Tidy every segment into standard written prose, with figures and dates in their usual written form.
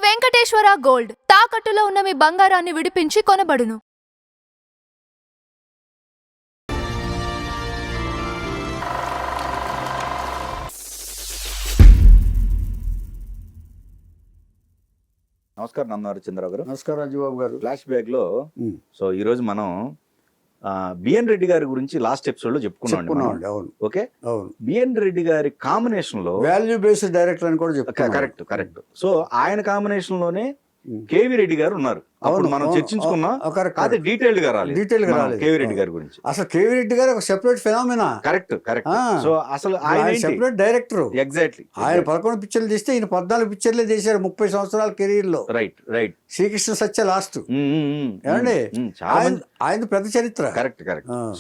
Venkateswara gold తాకట్టులో ఉన్న మీ బంగారాన్ని విడిపించి కొనబడును. నమస్కారం నమ్మవారి చంద్రరావు గారు. నమస్కారం రాజుబాబు గారు. ఫ్లాష్ బ్యాక్ లో సో ఈ రోజు మనం బిఎన్ రెడ్డి గారి గురించి లాస్ట్ ఎపిసోడ్ లో చెప్పుకున్నాం. అవును, ఓకే, అవును. బిఎన్ రెడ్డి గారి కాంబినేషన్ లో వాల్యూ బేస్డ్ డైరెక్టర్ అని కూడా చెప్తాను. కరెక్ట్. సో ఆయన కాంబినేషన్ లోనే కేవీ రెడ్డి గారు ఉన్నారు. అప్పుడు మనం చర్చించుకున్నాం. అదే డీటెయిల్డ్ గా రాలేదు కేవీ రెడ్డి గారి గురించి. అసలు కేవీ రెడ్డి గారు ఒక సెపరేట్ ఫినామినా. కరెక్ట్. సో అసలు ఆయన సెపరేట్ డైరెక్టర్. ఎగ్జాక్ట్లీ. ఆయన 11 పిక్చర్లు తీస్తే ఈయన 14 పిక్చర్లే చేశారు 30 సంవత్సరాల కెరీర్ లో. రైట్. శ్రీకృష్ణ సత్య లాస్ట్ ఏమండి, ఆయన పెద్ద చరిత్ర. కరెక్ట్.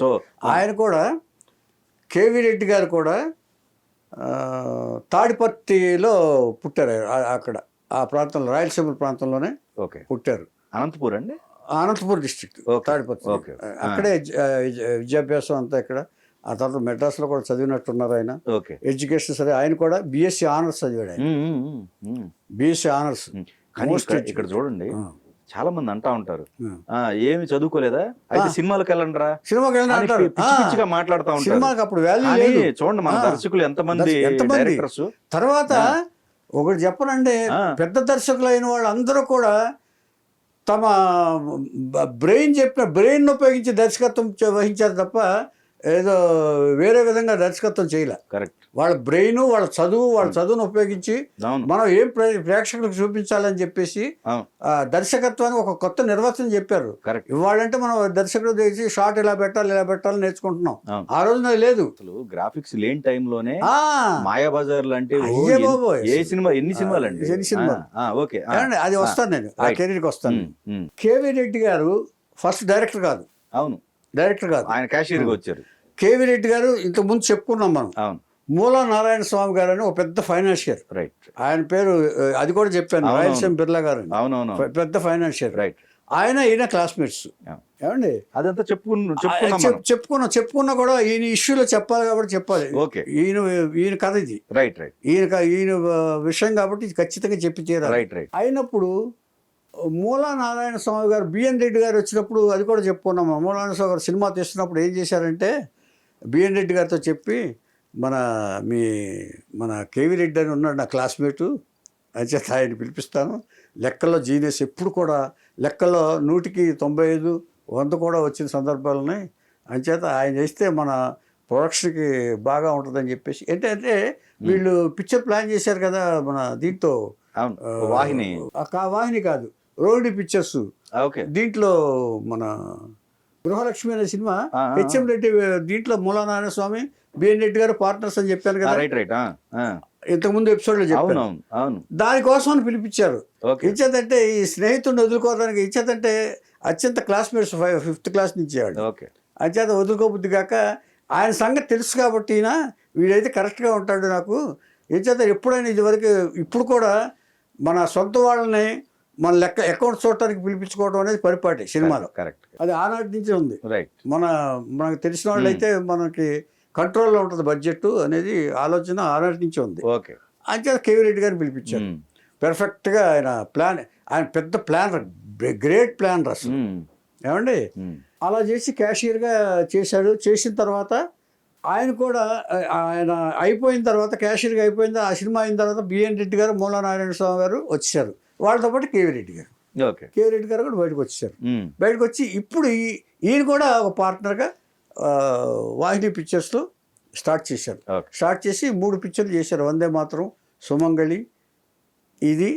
సో ఆయన కూడా కేవీ రెడ్డి గారు కూడా తాడిపత్రిలో పుట్టారు. అక్కడ ఆ ప్రాంతంలో రాయలసీమ ప్రాంతంలోనే పుట్టారు. అనంతపూర్ అండి, అనంతపూర్ డిస్ట్రిక్ట్ తాడిపత్రి. అక్కడే విద్యాభ్యాసం అంతా ఇక్కడ. ఆ తర్వాత మెడ్రాస్లో కూడా చదివినట్టున్నారు ఆయన. ఎడ్యుకేషన్ సరే. ఆయన కూడా బిఎస్సి ఆనర్స్ చదివాడు. ఆయన బిఎస్సి ఆనర్స్. ఇక్కడ చూడండి, చాలా మంది అంటా ఉంటారు ఏమి చదువుకోలేదా అయితే సినిమాలకు వెళ్ళండిరా, సినిమాకి పిచ్చిగా మాట్లాడుతూ ఉంటారు. సినిమాకి అప్పుడు వాల్యూ లేదు. చూడండి మన దర్శకులు ఎంతమంది డైరెక్టర్స్. తర్వాత ఒకటి చెప్పనండి, పెద్ద దర్శకులు అయిన వాళ్ళు అందరూ కూడా తమ బ్రెయిన్ ఉపయోగించి దర్శకత్వం వహించారు తప్ప ఏదో వేరే విధంగా దర్శకత్వం చేయలే. కరెక్ట్. వాళ్ళ బ్రెయిన్, వాళ్ళ చదువును ఉపయోగించి మనం ఏం ప్రేక్షకులకు చూపించాలని చెప్పేసి దర్శకత్వాన్ని ఒక కొత్త నిర్వచనం చెప్పారు. ఇవాళంటే మనం దర్శకుడు చేసి షార్ట్ ఇలా పెట్టాలి నేర్చుకుంటున్నాం. ఆ రోజున లేదు. గ్రాఫిక్స్ లేని టైంలోనే మాయాబజార్ లాంటి ఎన్ని సినిమాలు అది వస్తాను, నేను ఆ కెరీర్కి వస్తాను. కేవీ రెడ్డి గారు ఫస్ట్ డైరెక్టర్ కాదు. అవును, డైరెక్టర్ కాదు, ఆయన క్యాషియర్గా వచ్చారు. కేవీ రెడ్డి గారు ఇంతకు ముందు చెప్పుకున్నాం మనం. అవును. మూలా నారాయణ స్వామి గారు అని ఒక పెద్ద ఫైనాన్షియర్. రైట్. ఆయన పేరు అది కూడా చెప్పాను, రాయలసీమ బిర్లా గారు. అవునవును, పెద్ద ఫైనాన్షియర్. రైట్. ఈయన క్లాస్మేట్స్. ఏమండి, అదంతా చెప్పుకున్నా కూడా ఈయన ఇష్యూలో చెప్పాలి కాబట్టి చెప్పాలి. ఈయన కథ ఇది. రైట్. ఈయన విషయం కాబట్టి ఖచ్చితంగా చెప్పి తీరాలి. రైట్. అయినప్పుడు మూలా నారాయణ స్వామి గారు, బిఎన్ రెడ్డి గారు వచ్చినప్పుడు అది కూడా చెప్పుకున్నాం. మూలా నారాయణ స్వామి గారు సినిమా తీస్తున్నప్పుడు ఏం చేశారంటే బిఎన్ రెడ్డి గారితో చెప్పి మన కేవీ రెడ్డి అని ఉన్నాడు నా క్లాస్మేటు, అంచేత ఆయన పిలిపిస్తాను. లెక్కల్లో జీనియస్, ఎప్పుడు కూడా లెక్కల్లో 100కి 95, 100 కూడా వచ్చిన సందర్భాలు ఉన్నాయి. అంచేత ఆయన చేస్తే మన ప్రొడక్షన్కి బాగా ఉంటుందని చెప్పేసి. ఏంటంటే వీళ్ళు పిక్చర్ ప్లాన్ చేశారు కదా మన దీంతో, వాహిని కాదు, రోహిణి పిక్చర్స్. దీంట్లో మన గృహలక్ష్మి అనే సినిమా హెచ్ఎం రెడ్డి, దీంట్లో మూలా నారాయణ స్వామి, బిఎన్ రెడ్డి గారు పార్ట్నర్స్ అని చెప్పాను కదా ఇంతకుముందు ఎపిసోడ్ లో చెప్పాను. దానికోసం అని పిలిపించారు. ఇచ్చేదంటే ఈ స్నేహితుడిని వదులుకోవడానికి, ఇచ్చేదంటే అత్యంత క్లాస్మేట్స్ 5th క్లాస్ నుంచి వాడు. అంచేత వదులుకోబుద్ది కాక ఆయన సంగతి తెలుసు కాబట్టి వీడైతే కరెక్ట్గా ఉంటాడు నాకు. ఇచ్చేత ఎప్పుడైనా ఇదివరకు ఇప్పుడు కూడా మన సొంత వాళ్ళని మన అకౌంట్ చూడటానికి పిలిపించుకోవడం అనేది పరిపాటి సినిమాలో. కరెక్ట్. అది ఆనాటి నుంచి ఉంది. మనకు తెలిసిన వాళ్ళు అయితే మనకి కంట్రోల్లో ఉంటుంది బడ్జెట్ అనేది ఆలోచన ఆనాటి నుంచి ఉంది. అంతే కేవీ రెడ్డి గారిని పిలిపించారు. పెర్ఫెక్ట్గా ఆయన పెద్ద ప్లానర్, గ్రేట్ ప్లానర్ అసలు. ఏమండి, అలా చేసి క్యాషియర్గా చేశాడు. చేసిన తర్వాత ఆయన కూడా అయిపోయిన తర్వాత క్యాషియర్గా అయిపోయింది. ఆ సినిమా అయిన తర్వాత బిఎన్ రెడ్డి గారు, మూలా నారాయణ స్వామి గారు వచ్చారు. వాళ్ళతో పాటు కేవీ రెడ్డి గారు. కేవీ రెడ్డి గారు కూడా బయటకు వచ్చారు. బయటకు వచ్చి ఇప్పుడు ఈయన కూడా ఒక పార్ట్నర్గా వాహిని పిక్చర్స్లో స్టార్ట్ చేశారు. స్టార్ట్ చేసి 3 పిక్చర్లు చేశారు. వందే మాత్రం, సుమంగళి, ఇది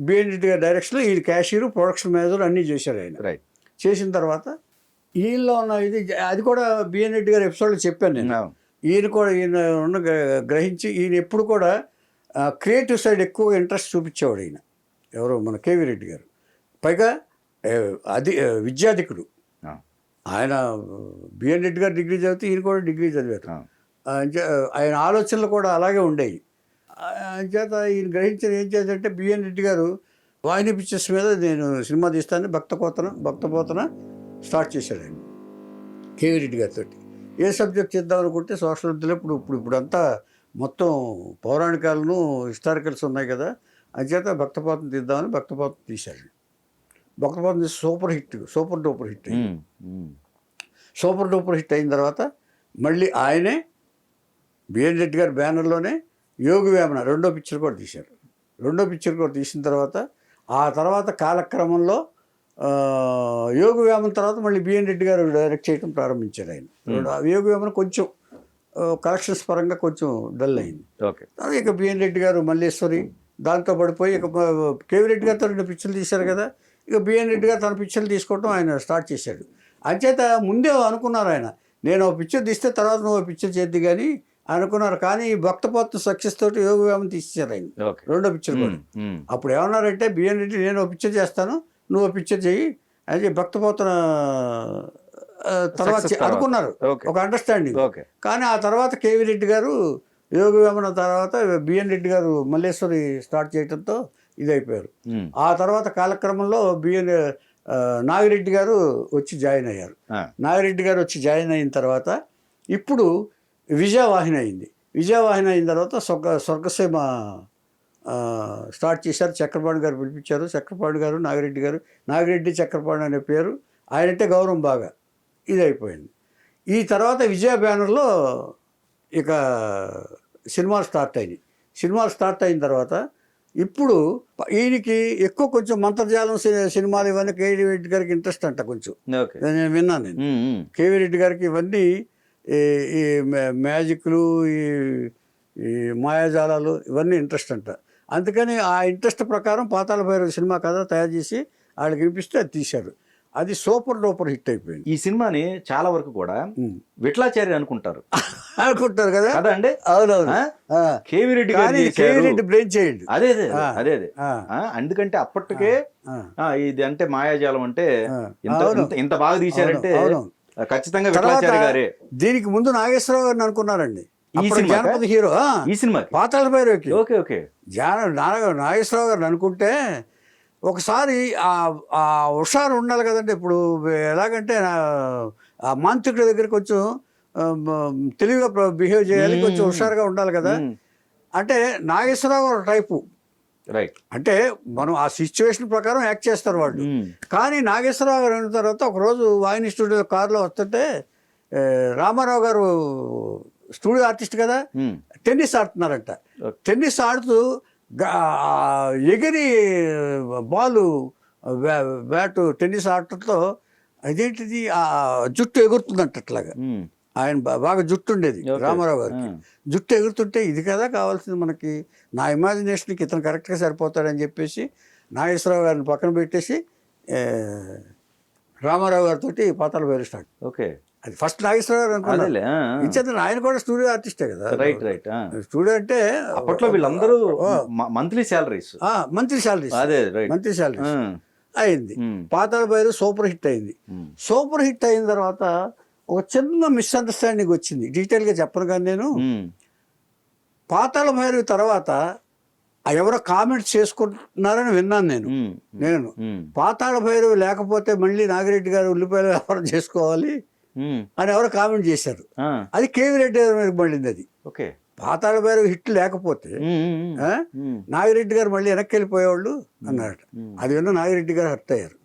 బిఎన్ రెడ్డి గారి డైరెక్షన్లో ఈయన క్యాషియర్, ప్రొడక్షన్ మేనేజర్ అన్నీ చేశారు ఆయన. చేసిన తర్వాత ఈయనలో ఉన్న అది కూడా బిఎన్ రెడ్డి గారి ఎపిసోడ్లో చెప్పాను నేను. ఈయన గ్రహించి ఈయన ఎప్పుడు కూడా క్రియేటివ్ సైడ్ ఎక్కువ ఇంట్రెస్ట్ చూపించేవాడు ఈయన. ఎవరో మన కేవీ రెడ్డి గారు. పైగా విద్యాధికుడు ఆయన. బిఎన్ రెడ్డి గారు డిగ్రీ చదివితే ఈయన కూడా డిగ్రీ చదివారు. ఆయన ఆలోచనలు కూడా అలాగే ఉండేవి. చేత ఈయన గ్రహించిన ఏం చేద్దంటే బిఎన్ రెడ్డి గారు వాహిని పిక్చర్స్ మీద నేను సినిమా తీస్తాను, భక్తపోతన స్టార్ట్ చేశాడు ఆయన కేవీ రెడ్డి గారితో. ఏ సబ్జెక్ట్ చేద్దాం అనుకుంటే సోషల్ విద్యలో ఇప్పుడంతా మొత్తం పౌరాణికాలను హిస్టారికల్స్ ఉన్నాయి కదా, అంచేత భక్తపాతం తీద్దామని భక్తపాతం తీశాడు. భక్తపాతం తీసి సూపర్ డూపర్ హిట్ అయింది. సూపర్ డూపర్ హిట్ అయిన తర్వాత మళ్ళీ ఆయనే బిఎన్ రెడ్డి గారి బ్యానర్లోనే యోగి వేమన రెండో పిక్చర్ కూడా తీశారు. రెండో పిక్చర్ కూడా తీసిన తర్వాత ఆ తర్వాత కాలక్రమంలో యోగి వేమన తర్వాత మళ్ళీ బిఎన్ రెడ్డి గారు డైరెక్ట్ చేయడం ప్రారంభించారు ఆయన. యోగి వేమన కొంచెం కలెక్షన్స్ పరంగా కొంచెం డల్ అయింది. ఓకే. ఇక బిఎన్ రెడ్డి గారు మల్లేశ్వరి దాంతో పడిపోయి ఇక కేవీ రెడ్డి గారితో 2 పిక్చర్లు తీశారు కదా, ఇక బిఎన్ రెడ్డి గారు తన పిక్చర్లు తీసుకోవడం ఆయన స్టార్ట్ చేశాడు. అంచేత ముందే అనుకున్నారు ఆయన, నేను ఒక పిక్చర్ తీస్తే తర్వాత నువ్వు పిక్చర్ చేద్ది కానీ అనుకున్నారు. కానీ భక్తపాతం సక్సెస్ తోటి యోగి వేమన తీసేశారు ఆయన రెండో పిక్చర్ కూడా. అప్పుడు ఏమన్నారంటే బిఎన్ రెడ్డి నేను ఒక పిక్చర్ చేస్తాను, నువ్వు పిక్చర్ చెయ్యి అని భక్తపాతం తర్వాత అనుకున్నారు, ఒక అండర్స్టాండింగ్. కానీ ఆ తర్వాత కేవీ రెడ్డి గారు యోగి వేమన తర్వాత బిఎన్ రెడ్డి గారు మల్లేశ్వరి స్టార్ట్ చేయడంతో ఇదైపోయారు. ఆ తర్వాత కాలక్రమంలో నాగిరెడ్డి గారు వచ్చి జాయిన్ అయ్యారు. నాగిరెడ్డి గారు వచ్చి జాయిన్ అయిన తర్వాత ఇప్పుడు విజయవాహిని అయింది. విజయవాహిని అయిన తర్వాత స్వర్గసీమ స్టార్ట్ చేశారు. చక్రపాణి గారు పిలిపించారు. చక్రపాణి గారు నాగిరెడ్డి చక్రపాణి అనే పేరు ఆయనంటే గౌరవం బాగా ఇదైపోయింది. ఈ తర్వాత విజయ బ్యానర్లో ఇక సినిమాలు స్టార్ట్ అయినాయి. సినిమాలు స్టార్ట్ అయిన తర్వాత ఇప్పుడు ఈయనకి ఎక్కువ కొంచెం మంత్రజాలం సినిమాలు ఇవన్నీ కేవీ రెడ్డి గారికి ఇంట్రెస్ట్ అంట కొంచెం. నేను విన్నాను. కేవీ రెడ్డి గారికి ఇవన్నీ ఈ మ్యాజిక్లు ఈ మాయాజాలాలు ఇవన్నీ ఇంట్రెస్ట్ అంట. అందుకని ఆ ఇంట్రెస్ట్ ప్రకారం పాతాళ భైరవి సినిమా కథ తయారు చేసి వాళ్ళకి వినిపిస్తే అది తీశారు. అది సూపర్ డూపర్ హిట్ అయిపోయింది. ఈ సినిమాని చాలా వరకు కూడా విఠలాచార్య అనుకుంటారు కదా అండి. అవునవును. కేవీ రెడ్డి బ్రెయిన్ చేయండి. అదే అందుకంటే అప్పటికే ఇది అంటే మాయాజాలం అంటే ఇంత బాగా తీశారంటే ఖచ్చితంగా విఠలాచార్య గారే. దీనికి ముందు నాగేశ్వరరావు గారిని అనుకున్నారండి. జానపద హీరో ఈ సినిమా పాతాళ భైరవికి. నాగేశ్వరరావు గారిని అనుకుంటే ఒకసారి ఆ హుషారు ఉండాలి కదండి. ఇప్పుడు ఎలాగంటే ఆ మాంత్రికుడి దగ్గర కొంచెం తెలివిగా బిహేవ్ చేయాలి, కొంచెం హుషారుగా ఉండాలి కదా. అంటే నాగేశ్వరరావు గారు టైపు రైట్. అంటే మనం ఆ సిచ్యువేషన్ ప్రకారం యాక్ట్ చేస్తారు వాళ్ళు. కానీ నాగేశ్వరరావు గారు అయిన తర్వాత ఒకరోజు వాహిని స్టూడియో కారులో వస్తుంటే రామారావు గారు స్టూడియో ఆర్టిస్ట్ కదా, టెన్నిస్ ఆడుతున్నారంట. టెన్నిస్ ఆడుతూ ఎగిరి బాలు బ్యాటు టెన్నిస్ ఆడటంతో అదేంటిది ఆ జుట్టు ఎగురుతుందంట. అట్లాగా ఆయన బాగా జుట్టు ఉండేది రామారావు గారికి. జుట్టు ఎగురుతుంటే ఇది కదా కావాల్సింది మనకి, నా ఇమాజినేషన్కి ఇతను కరెక్ట్గా సరిపోతాడని చెప్పేసి నాగేశ్వరరావు గారిని పక్కన పెట్టేసి రామారావు గారితో పాతాళ భైరవి స్టార్ట్. ఓకే. అది ఫస్ట్ నాగేశ్వరరావు గారు అనుకున్నాను. ఇచ్చేది ఆయన కూడా స్టూడియో ఆర్టిస్టే కదా. Right right. స్టూడియో అంటే అప్పట్లో వీళ్ళందరూ మంత్లీ శాలరీస్ అయింది. పాతాళ భైరవి సూపర్ హిట్ అయింది. సూపర్ హిట్ అయిన తర్వాత ఒక చిన్న మిస్అండర్స్టాండింగ్ వచ్చింది. డీటెయిల్గా చెప్పను కానీ నేను పాతాళ భైరవి తర్వాత ఎవరో కామెంట్స్ చేసుకుంటున్నారని విన్నాను నేను పాతాళ భైరవి లేకపోతే మళ్ళీ నాగిరెడ్డి గారు ఉల్లిపాయలు వ్యాపారం చేసుకోవాలి అని ఎవరో కామెంట్ చేశారు. అది కేవీ రెడ్డి గారి మీద పడింది. అది పాతాళ భైరవి హిట్ లేకపోతే నాగిరెడ్డి గారు మళ్ళీ వెనక్కి వెళ్ళిపోయేవాళ్ళు అన్నారట. అది విన్న నాగిరెడ్డి గారు హర్ట్ అయ్యారు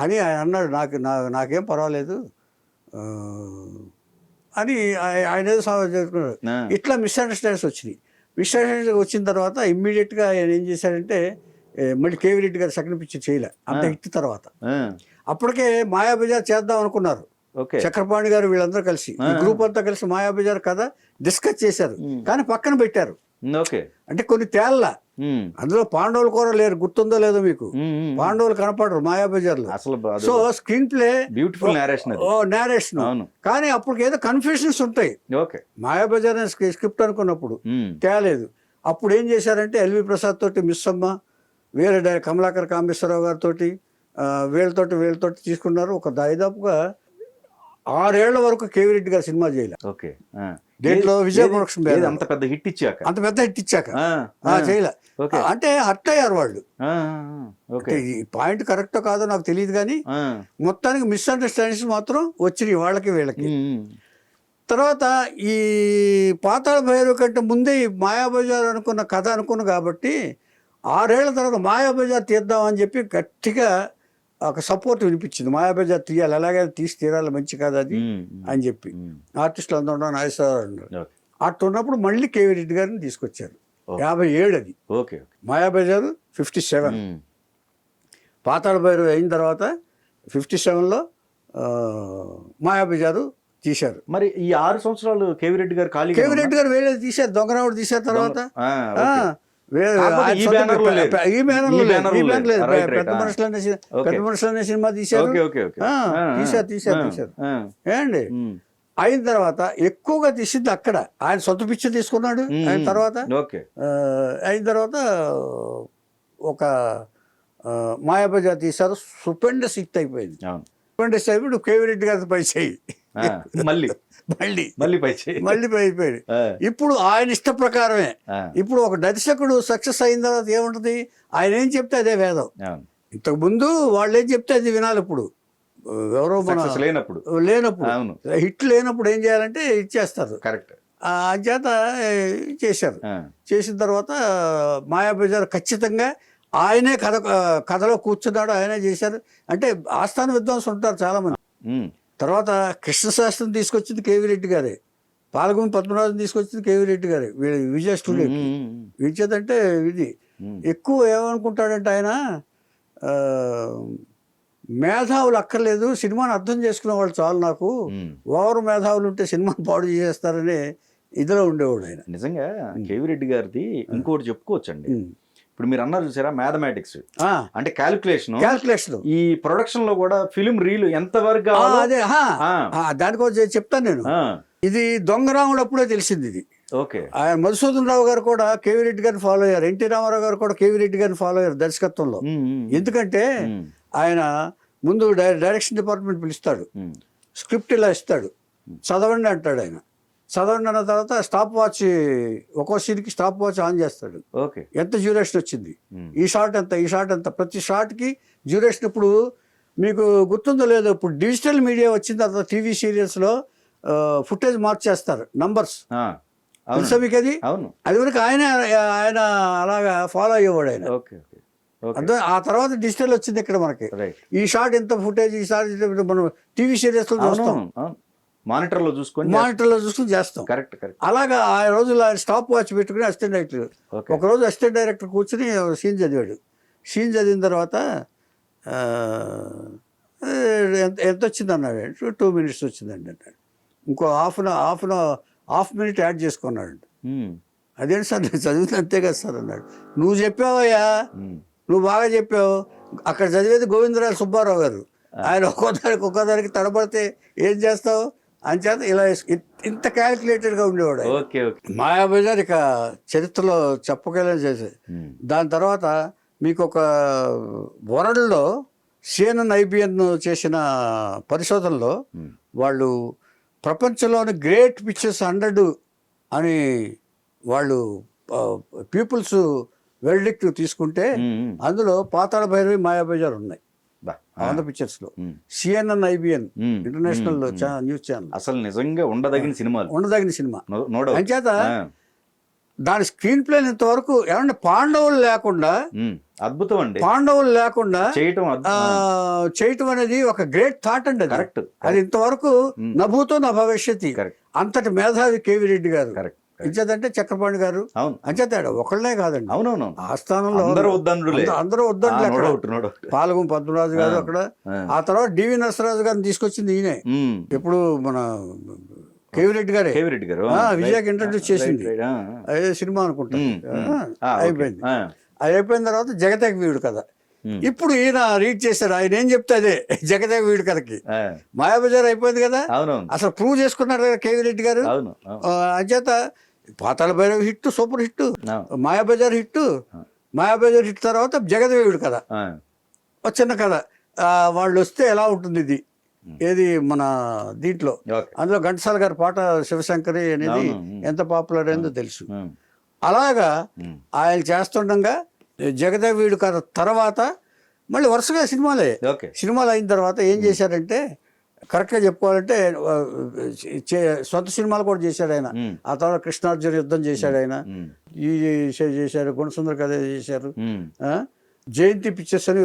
అని ఆయన అన్నాడు. నాకేం పర్వాలేదు అని ఆయన ఏదో చేసుకున్నాడు. ఇట్లా మిస్అండర్స్టాండింగ్స్ వచ్చినాయి. మిస్అండర్స్టాండింగ్ వచ్చిన తర్వాత ఇమ్మీడియట్గా ఆయన ఏం చేశాడంటే మళ్ళీ కేవీ రెడ్డి గారు సెకండ్ పిక్చర్ చేయలే అంత హిట్ తర్వాత. అప్పటికే మాయాబజార్ చేద్దాం అనుకున్నారు. చక్రపాణి గారు వీళ్ళందరూ కలిసి ఈ గ్రూప్ అంతా కలిసి మాయాబజార్ కథ డిస్కస్ చేశారు, కానీ పక్కన పెట్టారు. అంటే కొన్ని తేళ్ళ అందులో పాండవులు కూడా లేరు, గుర్తుందో లేదో మీకు. పాండవులు కనపడరు మాయాబజార్ లో. So screen play beautiful narration, కానీ అప్పుడు ఏదో కన్ఫ్యూషన్స్ ఉంటాయి. మాయాబజార్ స్క్రిప్ట్ అనుకున్నప్పుడు తేలేదు. అప్పుడు ఏం చేశారంటే ఎల్వి ప్రసాద్ తోటి మిస్సమ్మ, వేరే కమలాకర్ కామేశ్వరరావు గారితో వీళ్ళతోటి తీసుకున్నారు. ఒక దాదాపుగా 6 ఏళ్ల వరకు కేవీ రెడ్డి గారు సినిమా చేయలే. దేంట్లో విజయ ప్రొడక్షన్ అంత పెద్ద హిట్ ఇచ్చాక చేయలే. అంటే హర్ట్ అయ్యారు వాళ్ళు. ఈ పాయింట్ కరెక్టో కాదో నాకు తెలియదు, కానీ మొత్తానికి మిస్అండర్స్టాండింగ్స్ మాత్రం వచ్చినాయి వాళ్ళకి వీళ్ళకి. తర్వాత ఈ పాతాళ భైరవి కంటే ముందే ఈ మాయాబజార్ అనుకున్న కథ అనుకున్నా కాబట్టి 6 ఏళ్ల తర్వాత మాయాబజార్ తీద్దామని చెప్పి గట్టిగా ఒక సపోర్ట్ వినిపించింది. మాయాబజార్ తీయాలి, అలాగే తీసి తీరాలి, మంచి కాదు అది అని చెప్పి ఆర్టిస్టులు అందరూ ఉన్నారు, నాగేశ్వరరావు అన్నారు. అట్టున్నప్పుడు మళ్ళీ కేవీ రెడ్డి గారిని తీసుకొచ్చారు. 57 అది. ఓకే. మాయాబజార్ 57, పాతాళ భైరవి అయిన తర్వాత 57లో మాయాబజారు తీశారు. మరి ఈ 6 సంవత్సరాలు కేవీ రెడ్డి గారు ఖాళీ, కేవీ రెడ్డి గారు వేరే తీశారు, దొంగరావుడు తీశారు. తర్వాత పెద్ద మనుషులు అనే సినిమా తీశారు. ఏమండి అయిన తర్వాత ఎక్కువగా తీసింది అక్కడ. ఆయన సొంత పిక్చర్ తీసుకున్నాడు. అయిన తర్వాత ఒక మాయాబజార్ తీశారు. స్టూపెండస్ హిట్ అయిపోయింది. స్టూపెండస్ అయిపోయి కేవీ రెడ్డి గారితో పై చేయి మళ్ళీ అయిపోయింది. ఇప్పుడు ఆయన ఇష్ట ప్రకారమే. ఇప్పుడు ఒక దర్శకుడు సక్సెస్ అయిన తర్వాత ఏముంటది, ఆయన ఏం చెప్తే అదే వేదం. ఇంతకు ముందు వాళ్ళు ఏం చెప్తే అది వినాలి. ఇప్పుడు ఎవరో లేనప్పుడు హిట్ లేనప్పుడు ఏం చేయాలంటే ఇచ్చేస్తారు. కరెక్ట్. చేత చేశారు. చేసిన తర్వాత మాయాబజార్ ఖచ్చితంగా ఆయనే కథలో కూర్చున్నాడు, ఆయనే చేశారు. అంటే ఆస్థాన విద్వాంసులు ఉంటారు చాలా మంది. తర్వాత కృష్ణశాస్త్రం తీసుకొచ్చింది కేవీ రెడ్డి గారే, పాలగుమి పద్మరాజుని తీసుకొచ్చింది కేవీ రెడ్డి గారే విజయ స్టూడియోకి. విజయదంటే ఇది ఎక్కువ ఏమనుకుంటాడంటే ఆయన మేధావులు అక్కర్లేదు, సినిమాని అర్థం చేసుకునే వాళ్ళు చాలు, నాకు ఓవర్ మేధావులు ఉంటే సినిమాని పాడు చేసేస్తారని ఇదిలో ఉండేవాడు ఆయన. నిజంగా కేవీ రెడ్డి గారిది ఇంకోటి చెప్పుకోవచ్చండి. ఇప్పుడు మీరు అన్నారు చూసారా, మ్యాథమెటిక్స్ అంటే క్యాల్కులేషన్. ఈ ప్రొడక్షన్ లో కూడా ఫిలిం రీల్ ఎంత వరకు అదే దానికోసం చెప్తాను నేను. ఇది దొంగరాముడు అప్పుడే తెలిసింది ఇది. ఓకే. ఆయన మధుసూదన్ రావు గారు కూడా కేవీ రెడ్డి గారిని ఫాలో అయ్యారు. ఎన్టీ రామారావు గారు కూడా కేవీ రెడ్డి గారిని ఫాలో అయ్యారు దర్శకత్వంలో. ఎందుకంటే ఆయన ముందు డైరెక్షన్ డిపార్ట్మెంట్ పిలుస్తాడు, స్క్రిప్ట్ ఇలా ఇస్తాడు, చదవండి అంటాడు. ఆయన చదవండి అన్న తర్వాత స్టాప్ వాచ్, ఒక్కో సీన్కి స్టాప్ వాచ్ ఆన్ చేస్తాడు. ఎంత డ్యూరేషన్ వచ్చింది, ఈ షాట్ ఎంత, ప్రతి షాట్కి డ్యూరేషన్. ఇప్పుడు మీకు గుర్తుందో లేదో, ఇప్పుడు డిజిటల్ మీడియా వచ్చిన తర్వాత టీవీ సీరియల్స్లో ఫుటేజ్ మార్చేస్తారు, నంబర్స్. తెలుసా మీకు అది? అది వరకు ఆయన అలాగా ఫాలో అయ్యేవాడు ఆయన. ఆ తర్వాత డిజిటల్ వచ్చింది ఇక్కడ మనకి. ఈ షాట్ ఎంత ఫుటేజ్, ఈ షాట్ మనం టీవీ సీరియల్స్లో చూస్తాం, మానిటర్లో చూసుకొని చేస్తాం. అలాగా ఆ రోజుల్లో ఆయన స్టాప్ వాచ్ పెట్టుకుని అసిస్టెంట్ డైరెక్టర్, ఒకరోజు అసిస్టెంట్ డైరెక్టర్ కూర్చుని సీన్ చదివాడు. సీన్ చదివిన తర్వాత ఎంత వచ్చింది అన్నాడు. 2 minutes వచ్చిందండి అన్నాడు. ఇంకో హాఫ్ మినిట్ యాడ్ చేసుకున్నాడు. అదేంటి సార్, నేను చదివితే అంతే కదా సార్ అన్నాడు. నువ్వు చెప్పావయ్యా, నువ్వు బాగా చెప్పావు. అక్కడ చదివేది గోవిందరాజు సుబ్బారావు గారు. ఆయన ఒక్కోదానికి తడబడితే ఏం చేస్తావు అని చేత ఇలా ఇంత క్యాల్కులేటెడ్గా ఉండేవాడు. మాయాబజార్ ఇక చరిత్రలో చెప్పగలని చేసే. దాని తర్వాత మీకు ఒక వరల్డ్లో CNN IBN చేసిన పరిశోధనలో వాళ్ళు ప్రపంచంలోని గ్రేట్ పిక్చర్స్ 100 అని వాళ్ళు పీపుల్స్ వెర్డిక్ట్ తీసుకుంటే అందులో పాతాళ భైరవి, మాయాబజార్ ఉన్నాయి. ఆంధ్ర పిక్చర్స్ లో. CNN IBN international news channel. అసలు నిజంగా ఉండదగిన సినిమా అంచేత దాని స్క్రీన్ ప్లే ఇంతవరకు ఏమంటే పాండవులు లేకుండా, అద్భుతం అండి, పాండవులు లేకుండా చేయటం అనేది ఒక గ్రేట్ థాట్ అండి. కరెక్ట్. అది ఇంతవరకు నభూతో నా భవిష్యత్. అంతటి మేధావి కేవీ రెడ్డి గారు. ఇంచేతంటే చక్రపాణి గారు అంచేతాడు ఒకళ్ళనే కాదండి. అవునవును. ఆ స్థానంలో అందరూ వద్దండి. పాలగుం పద్మరాజు గారు అక్కడ. ఆ తర్వాత డివి నరసరాజు గారిని తీసుకొచ్చింది ఈయనే. ఇప్పుడు మన కేవీ రెడ్డి గారు విజయకి ఇంట్రడ్యూస్ చేసింది. అదే సినిమా అనుకుంటా. అయిపోయింది. అది అయిపోయిన తర్వాత జగతేక వీడు కథ. ఇప్పుడు ఈయన రీడ్ చేశారు. ఆయన ఏం చెప్తే అదే జగదేక వీడి కథకి. మాయాబజార్ అయిపోయింది కదా, అసలు ప్రూవ్ చేసుకున్నారు కదా కేవీ రెడ్డి గారు. అంచేత Pathala Bhairavi hit, super hit. Mayabazar hit తర్వాత జగదేవుడు కథ, ఒక చిన్న కథ. వాళ్ళు వస్తే ఎలా ఉంటుంది ఇది, ఏది మన దీంట్లో. అందులో ఘంటసాల గారి పాట శివశంకరి అనేది ఎంత పాపులర్ అయిందో తెలుసు. అలాగా ఆయన చేస్తుండగా జగదేవుడు కథ తర్వాత మళ్ళీ వరుసగా సినిమాలు అయిన తర్వాత ఏం చేశారంటే కరెక్ట్గా చెప్పుకోవాలంటే సొంత సినిమాలు కూడా చేశాడు ఆయన. ఆ తర్వాత కృష్ణార్జున యుద్ధం చేశాడు ఆయన, ఈ చేశారు, గుణసుందర కథ చేశారు, జయంతి పిక్చర్స్ అని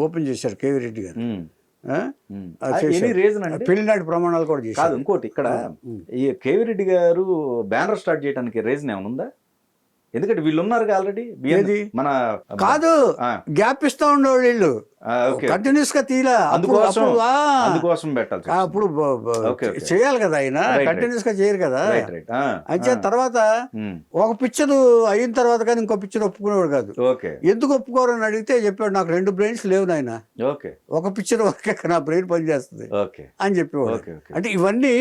ఓపెన్ చేశారు కేవీ రెడ్డి గారు. పెళ్లినాటి ప్రమాణాలు కూడా చేశారు. ఇంకోటి ఇక్కడ ఈ కేవీ రెడ్డి గారు బ్యానర్ స్టార్ట్ చేయడానికి రీజన్ ఏమైనా ఉందా? ఎందుకంటే వీళ్ళు ఉన్నారు ఆల్రెడీ మన కాదు, గ్యాప్ ఇస్తా ఉండేవాళ్ళు వీళ్ళు, కంటిన్యూస్ గా తీలా, అందుకోసం పెట్టాలి, అప్పుడు చేయాలి కదా, ఆయన కంటిన్యూస్ గా చేయరు కదా. అయితే తర్వాత ఒక పిక్చర్ అయిన తర్వాత కానీ ఇంకో పిక్చర్ ఒప్పుకునేవాడు కాదు. ఎందుకు ఒప్పుకోరని అడిగితే చెప్పాడు, నాకు 2 బ్రెయిన్స్ లేవు నాయన, ఒక పిక్చర్ వరకే నా బ్రెయిన్ పనిచేస్తుంది అని చెప్పేవాడు. అంటే ఇవన్నీ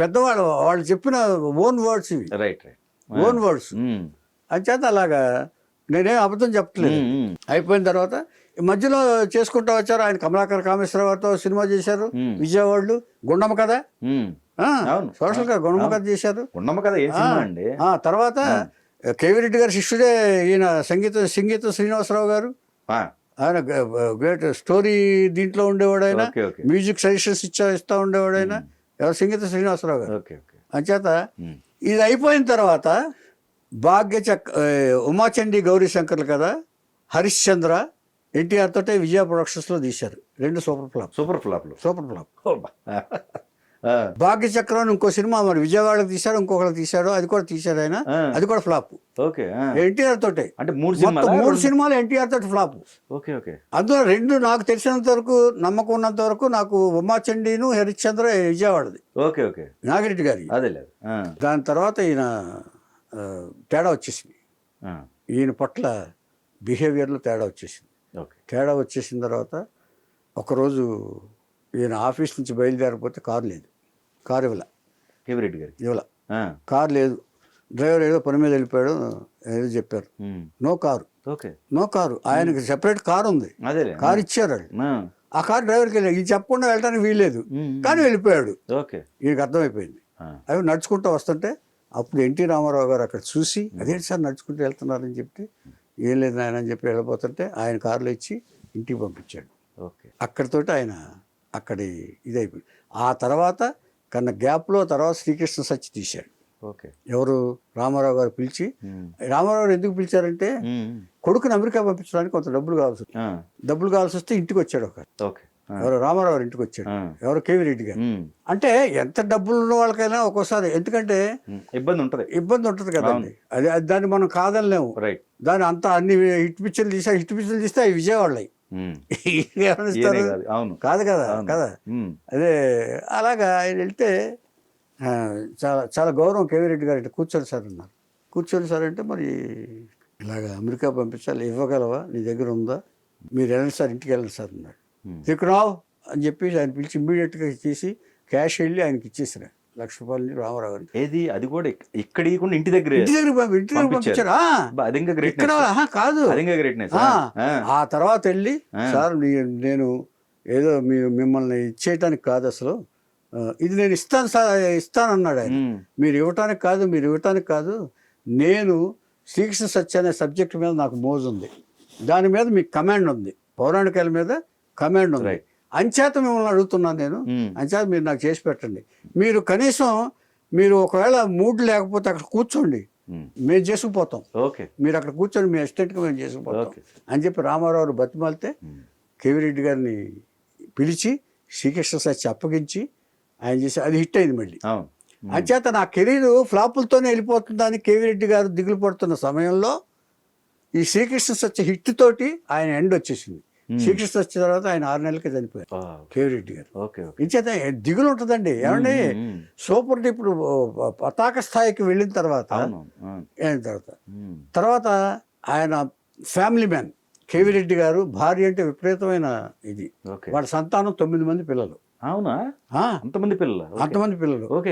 పెద్దవాళ్ళు వాళ్ళు చెప్పిన ఓన్ వర్డ్స్ ఇవి, ఓన్ వర్డ్స్. అంచేత అలాగా నేనేం అబద్ధం చెప్పట్లేదు. అయిపోయిన తర్వాత మధ్యలో చేసుకుంటూ వచ్చారు. ఆయన కమలాకర్ కామేశ్వరరావుతో సినిమా చేశారు విజయవాడలో, గుండమ్మ కథ, సోషల్ గా గుండమ్మ కథ చేశారు. తర్వాత కేవీ రెడ్డి గారి శిష్యుడే ఈయన సంగీత శ్రీనివాసరావు గారు, ఆయన గ్రేట్ స్టోరీ దీంట్లో ఉండేవాడు, ఆయన మ్యూజిక్ సజెషన్స్ ఇస్తా ఉండేవాడు ఆయన, సంగీత శ్రీనివాసరావు గారు. అంచేత ఇది అయిపోయిన తర్వాత ఉమాచండి గౌరీ శంకర్లు కదా, హరిశ్చంద్ర ఎన్టీఆర్ తోటే విజయ ప్రొడక్షన్స్ లో తీశారు. 2 సూపర్ ఫ్లాప్. భాగ్యచక్రం ఇంకో సినిమా మరి విజయవాడకి తీశాడు, ఇంకొకటి తీశాడు, అది కూడా తీశాడు ఆయన, అది కూడా ఫ్లాప్. ఎన్టీఆర్ తోటే, అంటే 3 సినిమాలు ఎన్టీఆర్ తోటి ఫ్లాప్. అందులో 2 నాకు తెలిసినంత వరకు, నమ్మకం ఉన్నంత వరకు నాకు ఉమాచండిను హరిశ్చంద్ర విజయవాడది, నాగిరెడ్డి గారి. దాని తర్వాత ఈయన తేడా వచ్చేసింది, ఈయన పట్ల బిహేవియర్లో తేడా వచ్చేసింది. తేడా వచ్చేసిన తర్వాత ఒకరోజు ఈయన ఆఫీస్ నుంచి బయలుదేరిపోతే కారు లేదు, కారు ఇవ్వాల కారు లేదు, డ్రైవర్ ఏదో పని మీద వెళ్ళిపోయాడు, ఏదో చెప్పారు, నో కారు. ఆయనకి సెపరేట్ కారు ఉంది, కారు ఇచ్చారు వాళ్ళు, ఆ కారు డ్రైవర్కి వెళ్ళాడు. ఇది చెప్పకుండా వెళ్ళడానికి వీల్లేదు, కానీ వెళ్ళిపోయాడు. ఈయనకి అర్థమైపోయింది. అవి నడుచుకుంటూ వస్తుంటే అప్పుడు ఎన్టీ రామారావు గారు అక్కడ చూసి, అదేంటి సార్ నడుచుకుంటూ వెళ్తున్నారని చెప్తే, ఏం లేదు నాయన అని చెప్పి వెళ్ళిపోతుంటే ఆయన కారులో ఇచ్చి ఇంటికి పంపించాడు. అక్కడితోటి ఆయన అక్కడి ఇదైపోయింది. ఆ తర్వాత కన్నా గ్యాప్లో తర్వాత శ్రీకృష్ణ సత్య తీశాడు. ఎవరు? రామారావు గారు పిలిచి, రామారావు గారు ఎందుకు పిలిచారంటే కొడుకుని అమెరికా పంపించడానికి కొంత డబ్బులు కావాల్సి వస్తే ఇంటికి వచ్చాడు ఎవరు? రామారావు గారు ఇంటికి వచ్చాడు. ఎవరు? కేవీ రెడ్డి గారు. అంటే ఎంత డబ్బులు ఉన్న వాళ్ళకైనా ఒక్కోసారి, ఎందుకంటే ఇబ్బంది ఉంటుంది కదండి, అది దాన్ని మనం కాదనలేము. దాని అంతా అన్ని హిట్ పిక్చర్లు తీస్తే అవి విజయవాడలే కాదు కదా. అదే అలాగా ఆయన వెళ్తే చాలా గౌరవం. కేవీ రెడ్డి గారు అంటే కూర్చోండి సార్ అన్నారు. కూర్చోండి సార్ అంటే, మరి ఇలాగా అమెరికా పంపించాలి, ఇవ్వగలవా, నీ దగ్గర ఉందా, మీరు వెళ్ళండి సార్, ఇంటికి వెళ్ళండి సార్ అన్నాడు. తిక్కురావు అని చెప్పేసి ఆయన పిలిచి ఇమ్మీడియట్గా ఇచ్చేసి క్యాష్ వెళ్ళి ఆయనకి ఇచ్చేసారు ₹1,00,000 రామారావు గారికి. ఏది? అది కూడా ఇక్కడ ఇంటి దగ్గర పంపించారు. కాదు, ఆ తర్వాత వెళ్ళి, సార్ నేను ఏదో మిమ్మల్ని ఇచ్చేయటానికి కాదు, అసలు ఇది నేను ఇస్తానన్నాడు ఆయన. మీరు ఇవ్వటానికి కాదు, నేను శ్రీకృష్ణ సత్య అనే సబ్జెక్ట్ మీద నాకు మోజు ఉంది, దాని మీద మీకు కమాండ్ ఉంది, పౌరాణికాల మీద కమాండ్ ఉంది, అంచేత మిమ్మల్ని అడుగుతున్నాను నేను, అంచేత మీరు నాకు చేసి పెట్టండి. మీరు కనీసం మీరు ఒకవేళ మూడ్ లేకపోతే అక్కడ కూర్చోండి, మేము చేసుకుపోతాం, మీరు అక్కడ కూర్చొని మీ అసిస్టెంట్గా మేము చేసుకుపోతాం అని చెప్పి రామారావు బతిమాలితే కేవీ రెడ్డి గారిని పిలిచి శ్రీకృష్ణ సత్య అప్పగించి ఆయన చేసి అది హిట్ అయింది మళ్ళీ. అంచేత నా కెరీర్ ఫ్లాపులతోనే వెళ్ళిపోతుందని కేవీ రెడ్డి గారు దిగులు పడుతున్న సమయంలో ఈ శ్రీకృష్ణ సత్య హిట్ తోటి ఆయన ఎండ్ వచ్చేసింది. శ్రీకృష్ణ సత్య తర్వాత ఆయన 6 నెలలకి చనిపోయారు కేవీ రెడ్డి గారు. ఇంచేత దిగులు ఉంటుందండి. ఏమండి, సూపర్ ఇప్పుడు పతాక స్థాయికి వెళ్ళిన తర్వాత ఆయన ఫ్యామిలీ మ్యాన్ కేవీ రెడ్డి గారు. భార్య అంటే విపరీతమైన ఇది, వాళ్ళ సంతానం 9 మంది పిల్లలు. అవునా? అంతమంది పిల్లలు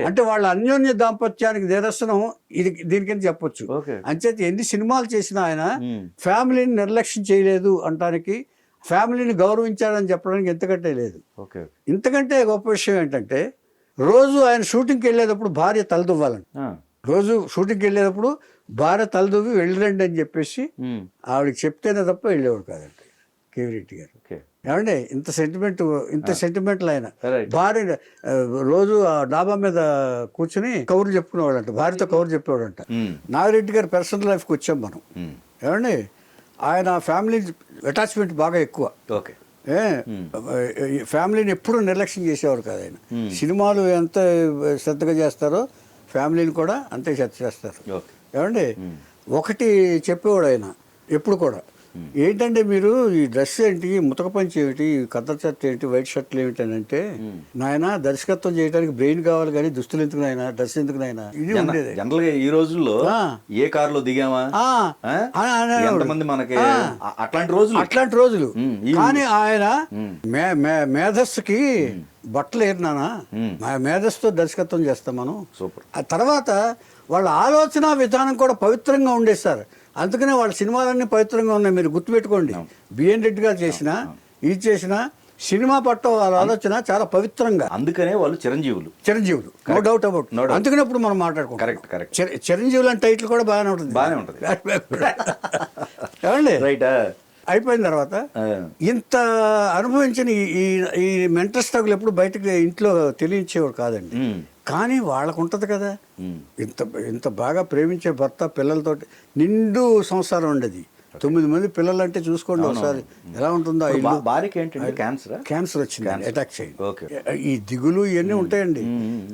అంటే వాళ్ళ అన్యోన్య దాంపత్యానికి నిదర్శనం ఇది, దీనికని చెప్పొచ్చు. అంచేత ఎన్ని సినిమాలు చేసినా ఆయన ఫ్యామిలీని నిర్లక్ష్యం చేయలేదు అంటానికి, ఫ్యామిలీని గౌరవించాడని చెప్పడానికి ఎంతకంటే లేదు. ఇంతకంటే గొప్ప విషయం ఏంటంటే, రోజు ఆయన షూటింగ్కి వెళ్ళేటప్పుడు భార్య తలదువ్వాలండి. రోజు షూటింగ్కి వెళ్ళేటప్పుడు భార్య తలదువ్వి వెళ్ళిరండి అని చెప్పేసి ఆవిడకి చెప్తేనే తప్ప వెళ్ళేవాడు కాదండి కేవీ రెడ్డి గారు. ఏమండి ఇంత సెంటిమెంటల్ ఆయన Right. భార్య రోజు ఆ డాబా మీద కూర్చుని కబుర్లు చెప్పుకునేవాడంట, భార్యతో కబుర్లు చెప్పేవాడంట. నాగిరెడ్డి గారి పర్సనల్ లైఫ్కి వచ్చాం మనం. ఏమండి ఆయన ఫ్యామిలీ అటాచ్మెంట్ బాగా ఎక్కువ. ఓకే. ఫ్యామిలీని ఎప్పుడూ నిర్లక్ష్యం చేసేవారు కాదు ఆయన. సినిమాలు ఎంత శ్రద్ధగా చేస్తారో ఫ్యామిలీని కూడా అంతే శ్రద్ధ చేస్తారు. ఏమండి ఒకటి చెప్పేవాడు ఆయన ఎప్పుడు కూడా, ఏంటంటే మీరు ఈ డ్రెస్ ఏంటి, ముతక పంచి ఏమిటి, కద్దరు షర్ట్ ఏంటి, వైట్ షర్ట్లు ఏమిటి అని అంటే, నాయన దర్శకత్వం చేయడానికి బ్రెయిన్ కావాలి కానీ దుస్తులు ఎందుకు నాయన, డ్రెస్ ఎందుకు నాయన, ఇది ఉండేది. జనరల్ గా ఈ రోజుల్లో ఏ కారులో దిగామా ఎంతమంది మనకి అట్లాంటి రోజులు. కానీ ఆయన మేధస్సుకి బట్టలు ఏరినానా, మేధస్సుతో దర్శకత్వం చేస్తాం మనం. సూపర్. ఆ తర్వాత వాళ్ళ ఆలోచన విధానం కూడా పవిత్రంగా ఉండేది సార్. అందుకనే వాళ్ళ సినిమాలన్నీ పవిత్రంగా ఉన్నాయి. మీరు గుర్తుపెట్టుకోండి, బిఎన్ రెడ్డి గారు చేసిన ఇది చేసిన సినిమా పట్ల వాళ్ళ ఆలోచన చాలా పవిత్రంగా. అందుకనే వాళ్ళు చిరంజీవులు, నో డౌట్ అబౌట్. అందుకనే ఇప్పుడు మనం మాట్లాడుకోం. చిరంజీవులు అంటే టైటిల్ కూడా బాగానే ఉంటుంది. ఏమండి అయిపోయిన తర్వాత ఇంత అనుభవించిన ఈ మెంటల్ స్ట్రగుల్ ఎప్పుడు బయటకు ఇంట్లో తెలియచేవాడు కాదండి. కానీ వాళ్ళకు ఉంటుంది కదా, ఇంత బాగా ప్రేమించే భర్త, పిల్లలతోటి నిండు సంసారం ఉండేది. 9 మంది పిల్లలు అంటే చూసుకోండి ఒకసారి ఎలా ఉంటుందో. క్యాన్సర్ వచ్చింది, అటాక్ చేయండి. ఈ దిగులు ఇవన్నీ ఉంటాయండి.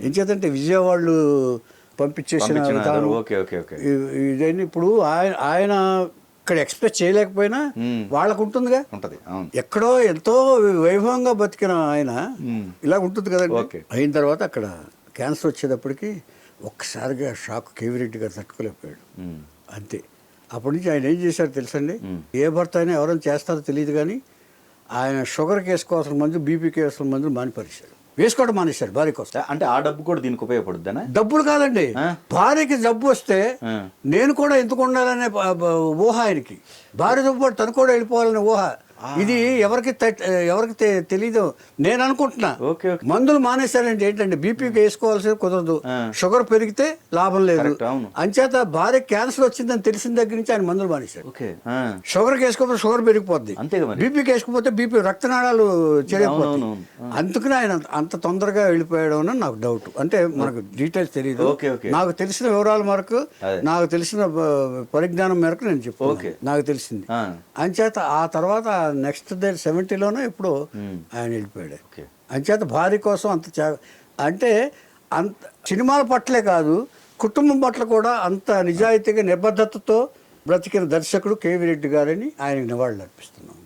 ఏం చేతంటే విజయవాడలు పంపించేసిన ఇదన్నీ ఇప్పుడు ఆయన ఇక్కడ ఎక్స్ప్రెస్ చేయలేకపోయినా వాళ్ళకు ఉంటుందిగా. ఎక్కడో ఎంతో వైభవంగా బతికిన ఆయన ఇలా ఉంటుంది కదండి. అయిన తర్వాత అక్కడ క్యాన్సర్ వచ్చేటప్పటికి ఒక్కసారిగా షాక్ కేవీ రెడ్డి గారు తట్టుకోలేకపోయాడు. అంతే. అప్పటి నుంచి ఆయన ఏం చేశారు తెలుసండి, ఏ భర్త అయినా ఎవరైనా చేస్తారో తెలియదు కానీ ఆయన షుగర్కి వేసుకోవాల్సిన మందులు, బీపీకి వేసుకోవాల్సిన మందులు వేసుకోవడం మానేశారు భార్య కోసం. అంటే ఆ డబ్బు కూడా దీనికి ఉపయోగపడుద్దా? డబ్బులు కాదండి, భార్యకి జబ్బు వస్తే నేను కూడా ఎందుకు ఉండాలనే ఊహ ఆయనకి. భార్య జబ్బు తను కూడా వెళ్ళిపోవాలనే ఊహ. ఇది ఎవరికి తెలీదు. నేను అనుకుంటున్నా మందులు మానేశారంటే ఏంటంటే బీపీకి వేసుకోవాల్సింది కుదరదు, షుగర్ పెరిగితే లాభం లేదు. అంచేత భార్య క్యాన్సర్ వచ్చిందని తెలిసిన దగ్గర నుంచి ఆయన మందులు మానేశారు. షుగర్కి వేసుకోకపోతే షుగర్ పెరిగిపోద్ది, బీపీకి వేసుకోకపోతే బీపీ రక్తనాళాలు చెడిపోతాయి. అందుకని ఆయన అంత తొందరగా వెళ్ళిపోయాడు అని నాకు డౌట్. అంటే మనకు డీటెయిల్స్ తెలియదు. నాకు తెలిసిన వివరాల మేరకు, నాకు తెలిసిన పరిజ్ఞానం మేరకు నేను చెప్పాను, నాకు తెలిసింది. అంచేత ఆ తర్వాత నెక్స్ట్ డే 70లోనో ఎప్పుడో ఆయన వెళ్ళిపోయాడు. అంచేత భార్య కోసం అంటే అంత సినిమాల పట్లే కాదు, కుటుంబం పట్ల కూడా అంత నిజాయితీగా నిబద్ధతతో బ్రతికిన దర్శకుడు కేవీ రెడ్డి గారని ఆయనకు నివాళులు అర్పిస్తున్నాం.